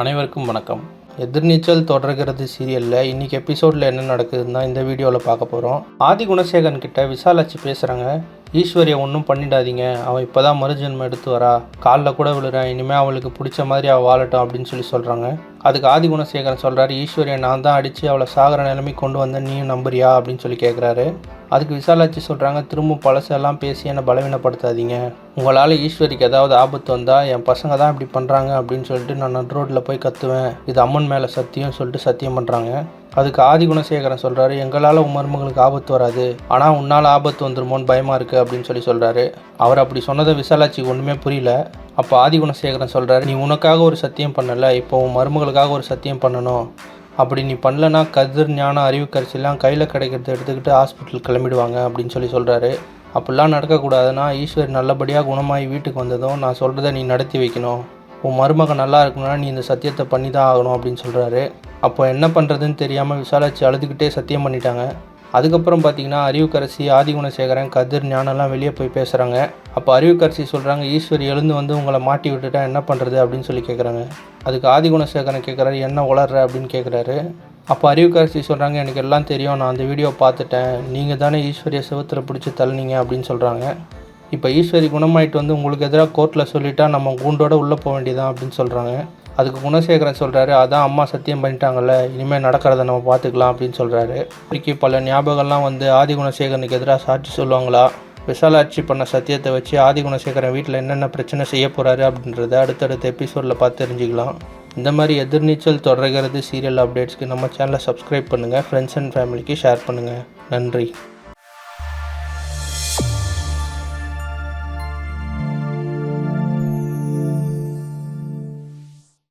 அனைவருக்கும் வணக்கம். எதிர்நீச்சல் தொடர்கிறது சீரியலில் இன்றைக்கி எபிசோடில் என்ன நடக்குதுன்னு தான் இந்த வீடியோவில் பார்க்க போகிறோம். ஆதி குணசேகரன் கிட்ட விசாலாட்சி பேசுகிறாங்க. ஈஸ்வரியை ஒன்றும் பண்ணிடாதீங்க, அவன் இப்போ தான் மறுஜென்மம் எடுத்து வரா, காலில் கூட விழுறேன், இனிமேல் அவளுக்கு பிடிச்ச மாதிரி அவள் வாழட்டும் அப்படின்னு சொல்கிறாங்க. அதுக்கு ஆதி குணசேகரன் சொல்கிறாரு, ஈஸ்வரியை நான் தான் அடித்து அவளை சாகிற நிலைமைக்கு கொண்டு வந்தேன், நீயும் நம்புறியா அப்படின்னு கேட்குறாரு. அதுக்கு விசாலாட்சி சொல்கிறாங்க, திரும்ப பழசெல்லாம் பேசி என்னை பலவீனப்படுத்தாதீங்க, உங்களால் ஈஸ்வரிக்கு ஏதாவது ஆபத்து வந்தால் என் பசங்க தான் இப்படி பண்ணுறாங்க அப்படின்னு சொல்லிட்டு நான் நடு ரோட்டில் போய் கத்துவேன், இது அம்மன் மேலே சத்தியம் சொல்லிட்டு சத்தியம் பண்ணுறாங்க. அதுக்கு ஆதி குணசேகரன் சொல்கிறாரு, எங்களால் உன் மருமகளுக்கு ஆபத்து வராது, ஆனால் உன்னால் ஆபத்து வந்துருமோன்னு பயமாக இருக்குது அப்படின்னு சொல்கிறாரு. அவர் அப்படி சொன்னதை விசாலாட்சிக்கு ஒன்றுமே புரியல. அப்போ ஆதி குணசேகரன் சொல்கிறாரு, நீ உனக்காக ஒரு சத்தியம் பண்ணலை, இப்போ உன் மருமகளுக்காக ஒரு சத்தியம் பண்ணணும், அப்படி நீ பண்ணலன்னா கதிர் ஞானம் அறிவுக்கரிசிலாம் கையில் கிடைக்கிறத எடுத்துக்கிட்டு ஹாஸ்பிட்டல் கிளம்பிடுவாங்க அப்படின்னு சொல்கிறாரு. அப்படிலாம் நடக்கக்கூடாதுன்னா ஈஸ்வரி நல்லபடியாக குணமாகி வீட்டுக்கு வந்ததும் நான் சொல்கிறத நீ நடத்தி வைக்கணும், உன் மருமகன் நல்லா இருக்கணும்னா நீ இந்த சத்தியத்தை பண்ணி தான் ஆகணும் அப்படின்னு சொல்கிறாரு. அப்போ என்ன பண்ணுறதுன்னு தெரியாமல் விசாலாட்சி அழுதுகிட்டே சத்தியம் பண்ணிட்டாங்க. அதுக்கப்புறம் பார்த்தீங்கன்னா அறிவுக்கரசி, ஆதி குணசேகரன், கதிர் ஞானம்லாம் வெளியே போய் பேசுகிறாங்க. அப்போ அறிவுக்கரசி சொல்கிறாங்க, ஈஸ்வரி எழுந்து வந்து உங்களை மாட்டி விட்டுட்டா என்ன பண்ணுறது அப்படின்னு கேட்குறாங்க. அதுக்கு ஆதி குணசேகரன் கேட்குறாரு, என்ன உளர்ற அப்படின்னு கேட்குறாரு. அப்போ அறிவுக்கரசி சொல்கிறாங்க, எனக்கு எல்லாம் தெரியும், நான் அந்த வீடியோ பார்த்துட்டேன், நீங்கள் தானே ஈஸ்வரியை செவத்தில் பிடிச்சி தள்ளினீங்க அப்படின்னு சொல்கிறாங்க. இப்போ ஈஸ்வரி குணமாயிட்டு வந்து உங்களுக்கு எதிராக கோர்ட்டில் சொல்லிட்டா நம்ம கூண்டோடு உள்ளே போக வேண்டியதான் அப்படின்னு சொல்கிறாங்க. அதுக்கு குணசேகரன் சொல்கிறாரு, அதான் அம்மா சத்தியம் பண்ணிட்டாங்கல்ல, இனிமேல் நடக்கிறத நம்ம பார்த்துக்கலாம் அப்படின்னு சொல்கிறாரு. இப்படிக்கு பல ஞாபகம்லாம் வந்து ஆதி குணசேகரனுக்கு எதிராக சாட்சி சொல்லுவாங்களா, விசாலாட்சி பண்ண சத்தியத்தை வச்சு ஆதி குணசேகரன் வீட்டில் என்னென்ன பிரச்சனை செய்ய போகிறாரு அப்படின்றத அடுத்தடுத்த எபிசோடில் பார்த்து தெரிஞ்சுக்கலாம். இந்த மாதிரி எதிர்நீச்சல் தொடர்கிறது சீரியல் அப்டேட்ஸ்க்கு நம்ம சேனலை சப்ஸ்கிரைப் பண்ணுங்கள், ஃப்ரெண்ட்ஸ் அண்ட் ஃபேமிலிக்கு ஷேர் பண்ணுங்கள். நன்றி.